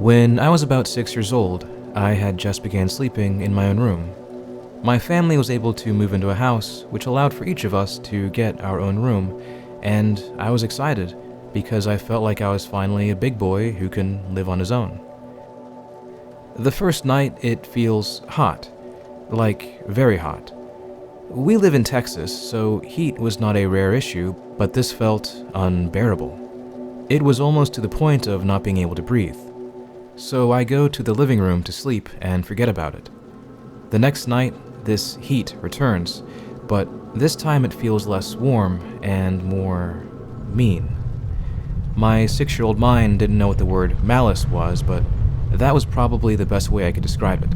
When I was about 6 years old, I had just began sleeping in my own room. My family was able to move into a house which allowed for each of us to get our own room, and I was excited because I felt like I was finally a big boy who can live on his own. The first night it feels hot, like very hot. We live in Texas, so heat was not a rare issue, but this felt unbearable. It was almost to the point of not being able to breathe. So I go to the living room to sleep and forget about it. The next night, this heat returns, but this time it feels less warm and more mean. My 6-year-old mind didn't know what the word malice was, but that was probably the best way I could describe it.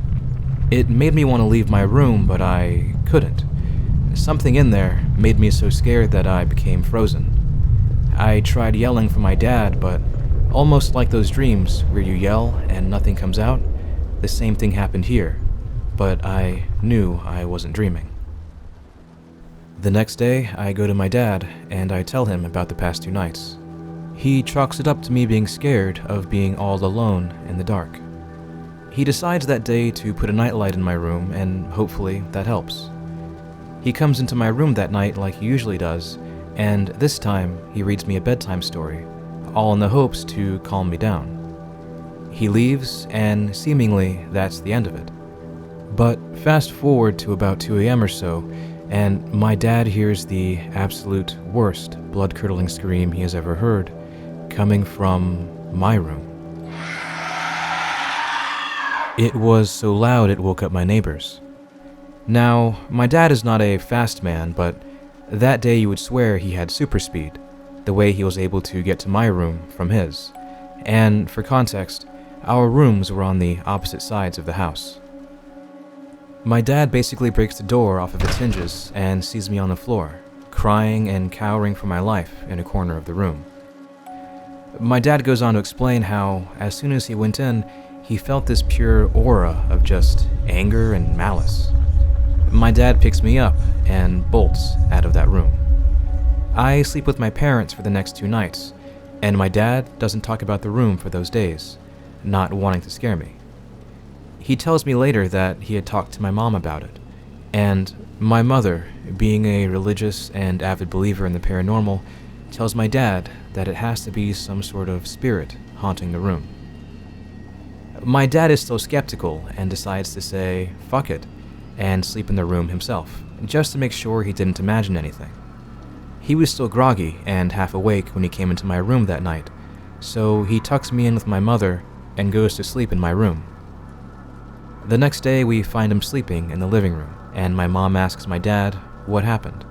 It made me want to leave my room, but I couldn't. Something in there made me so scared that I became frozen. I tried yelling for my dad, but almost like those dreams where you yell and nothing comes out, the same thing happened here, but I knew I wasn't dreaming. The next day, I go to my dad and I tell him about the past 2 nights. He chalks it up to me being scared of being all alone in the dark. He decides that day to put a nightlight in my room, and hopefully that helps. He comes into my room that night like he usually does, and this time he reads me a bedtime story, all in the hopes to calm me down. He leaves, and seemingly that's the end of it. But fast forward to about 2 a.m. or so, and my dad hears the absolute worst blood-curdling scream he has ever heard, coming from my room. It was so loud it woke up my neighbors. Now, my dad is not a fast man, but that day you would swear he had super speed, the way he was able to get to my room from his. And for context, our rooms were on the opposite sides of the house. My dad basically breaks the door off of its hinges and sees me on the floor, crying and cowering for my life in a corner of the room. My dad goes on to explain how, as soon as he went in, he felt this pure aura of just anger and malice. My dad picks me up and bolts out of that room. I sleep with my parents for the next 2 nights, and my dad doesn't talk about the room for those days, not wanting to scare me. He tells me later that he had talked to my mom about it, and my mother, being a religious and avid believer in the paranormal, tells my dad that it has to be some sort of spirit haunting the room. My dad is still skeptical and decides to say, fuck it, and sleep in the room himself, just to make sure he didn't imagine anything. He was still groggy and half awake when he came into my room that night, so he tucks me in with my mother and goes to sleep in my room. The next day we find him sleeping in the living room, and my mom asks my dad what happened.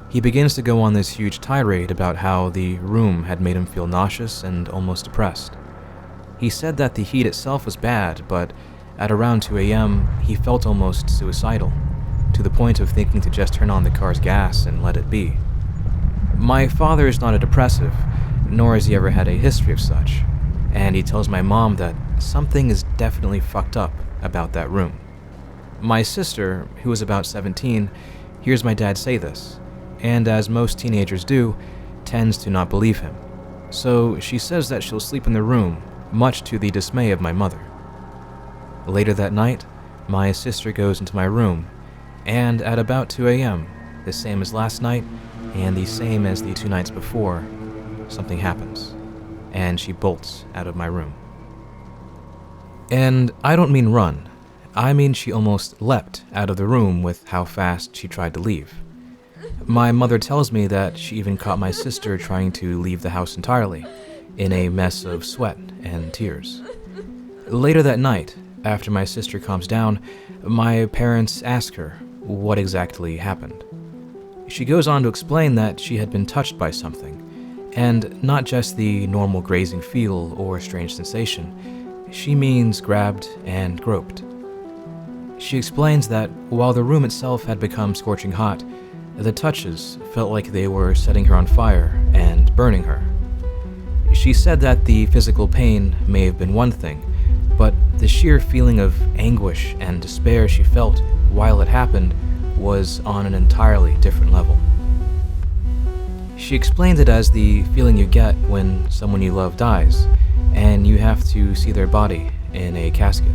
He begins to go on this huge tirade about how the room had made him feel nauseous and almost depressed. He said that the heat itself was bad, but at around 2 a.m., he felt almost suicidal, to the point of thinking to just turn on the car's gas and let it be. My father is not a depressive, nor has he ever had a history of such, and he tells my mom that something is definitely fucked up about that room. My sister, who is about 17, hears my dad say this, and as most teenagers do, tends to not believe him. So she says that she'll sleep in the room, much to the dismay of my mother. Later that night, my sister goes into my room, and at about 2 a.m., the same as last night, and the same as the 2 nights before, something happens, and she bolts out of my room. And I don't mean run. I mean she almost leapt out of the room with how fast she tried to leave. My mother tells me that she even caught my sister trying to leave the house entirely, in a mess of sweat and tears. Later that night, after my sister calms down, my parents ask her what exactly happened. She goes on to explain that she had been touched by something, and not just the normal grazing feel or strange sensation. She means grabbed and groped. She explains that while the room itself had become scorching hot, the touches felt like they were setting her on fire and burning her. She said that the physical pain may have been one thing, but the sheer feeling of anguish and despair she felt while it happened was on an entirely different level. She explained it as the feeling you get when someone you love dies, and you have to see their body in a casket.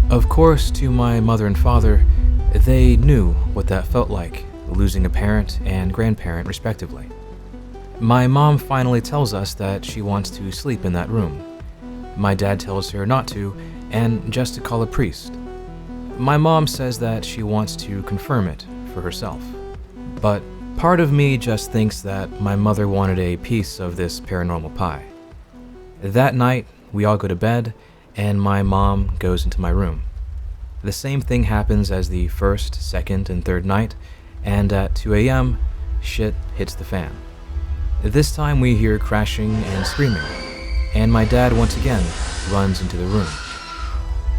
Of course, to my mother and father, they knew what that felt like, losing a parent and grandparent respectively. My mom finally tells us that she wants to sleep in that room. My dad tells her not to, and just to call a priest. My mom says that she wants to confirm it for herself. But part of me just thinks that my mother wanted a piece of this paranormal pie. That night, we all go to bed, and my mom goes into my room. The same thing happens as the first, second, and third night, and at 2 a.m., shit hits the fan. This time we hear crashing and screaming, and my dad once again runs into the room.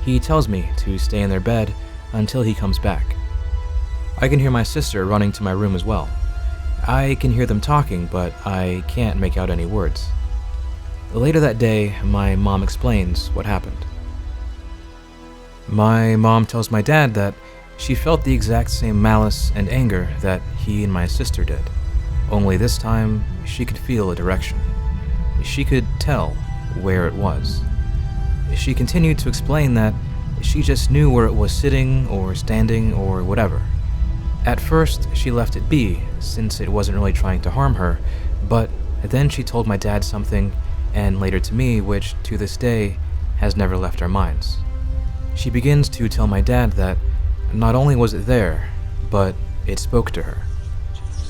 He tells me to stay in their bed until he comes back. I can hear my sister running to my room as well. I can hear them talking, but I can't make out any words. Later that day, my mom explains what happened. My mom tells my dad that she felt the exact same malice and anger that he and my sister did, only this time she could feel a direction. She could tell where it was. She continued to explain that she just knew where it was sitting or standing or whatever. At first, she left it be, since it wasn't really trying to harm her, but then she told my dad something, and later to me, which to this day has never left our minds. She begins to tell my dad that not only was it there, but it spoke to her.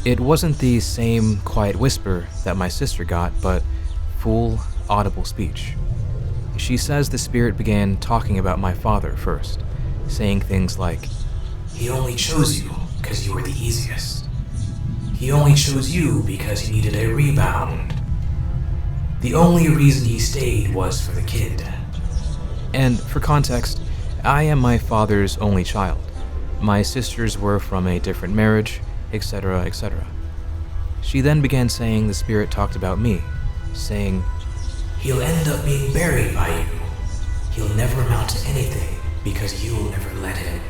It wasn't the same quiet whisper that my sister got, but full, audible speech. She says the spirit began talking about my father first, saying things like, "He only chose you because you were the easiest. He only chose you because he needed a rebound. The only reason he stayed was for the kid." And for context, I am my father's only child. My sisters were from a different marriage, etc., etc. She then began saying the spirit talked about me, saying, "He'll end up being buried by you. He'll never amount to anything because you'll never let him."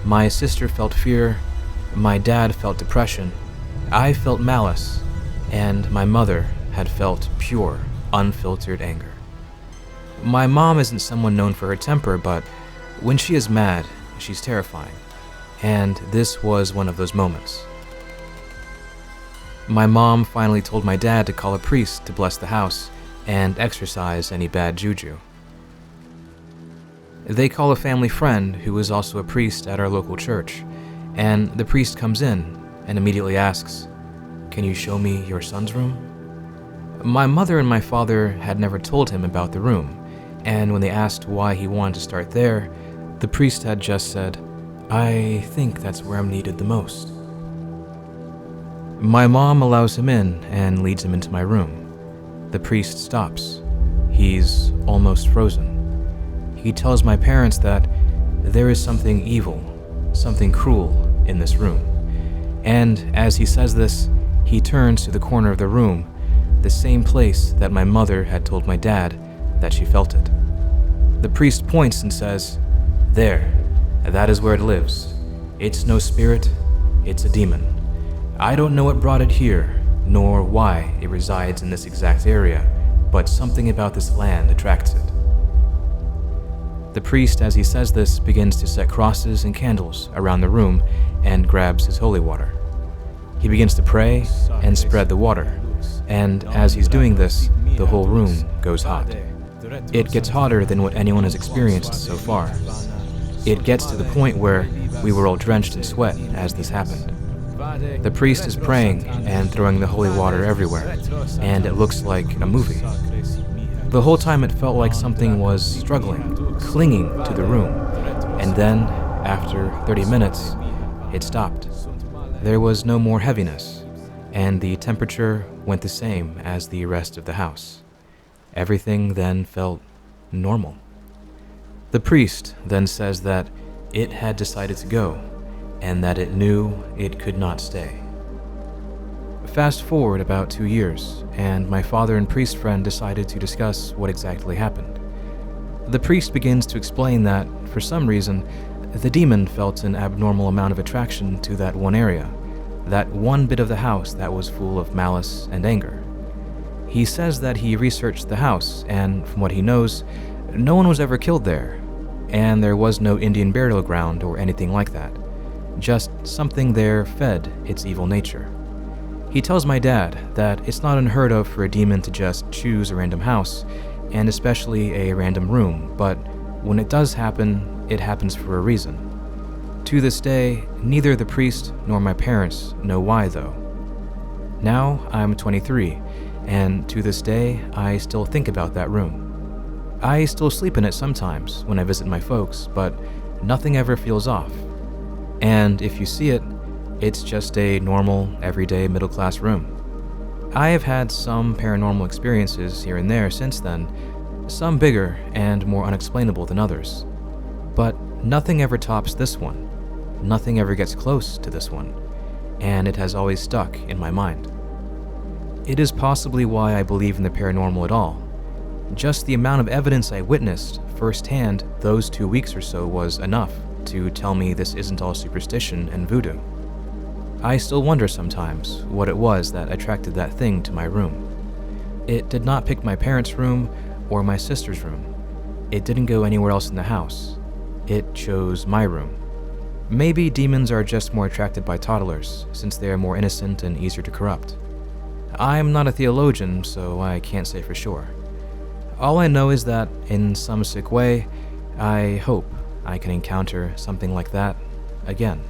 My sister felt fear, my dad felt depression, I felt malice, and my mother had felt pure, unfiltered anger. My mom isn't someone known for her temper, but when she is mad, she's terrifying, and this was one of those moments. My mom finally told my dad to call a priest to bless the house and exorcise any bad juju. They call a family friend who is also a priest at our local church, and the priest comes in and immediately asks, "Can you show me your son's room?" My mother and my father had never told him about the room, and when they asked why he wanted to start there, the priest had just said, "I think that's where I'm needed the most." My mom allows him in and leads him into my room. The priest stops. He's almost frozen. He tells my parents that there is something evil, something cruel in this room. And as he says this, he turns to the corner of the room, the same place that my mother had told my dad that she felt it. The priest points and says, "There, that is where it lives. It's no spirit, it's a demon. I don't know what brought it here, nor why it resides in this exact area, but something about this land attracts it." The priest, as he says this, begins to set crosses and candles around the room and grabs his holy water. He begins to pray and spread the water, and as he's doing this, the whole room goes hot. It gets hotter than what anyone has experienced so far. It gets to the point where we were all drenched in sweat as this happened. The priest is praying and throwing the holy water everywhere, and it looks like a movie. The whole time it felt like something was struggling, clinging to the room, and then, after 30 minutes, it stopped. There was no more heaviness, and the temperature went the same as the rest of the house. Everything then felt normal. The priest then says that it had decided to go, and that it knew it could not stay. Fast forward about 2 years, and my father and priest friend decided to discuss what exactly happened. The priest begins to explain that, for some reason, the demon felt an abnormal amount of attraction to that one area, that one bit of the house that was full of malice and anger. He says that he researched the house, and from what he knows, no one was ever killed there, and there was no Indian burial ground or anything like that. Just something there fed its evil nature. He tells my dad that it's not unheard of for a demon to just choose a random house, and especially a random room, but when it does happen, it happens for a reason. To this day, neither the priest nor my parents know why though. Now I'm 23, and to this day, I still think about that room. I still sleep in it sometimes when I visit my folks, but nothing ever feels off. And if you see it, it's just a normal, everyday middle-class room. I have had some paranormal experiences here and there since then, some bigger and more unexplainable than others. But nothing ever tops this one. Nothing ever gets close to this one, and it has always stuck in my mind. It is possibly why I believe in the paranormal at all. Just the amount of evidence I witnessed firsthand those 2 weeks or so was enough to tell me this isn't all superstition and voodoo. I still wonder sometimes what it was that attracted that thing to my room. It did not pick my parents' room or my sister's room. It didn't go anywhere else in the house. It chose my room. Maybe demons are just more attracted by toddlers, since they are more innocent and easier to corrupt. I'm not a theologian, so I can't say for sure. All I know is that, in some sick way, I hope I can encounter something like that again.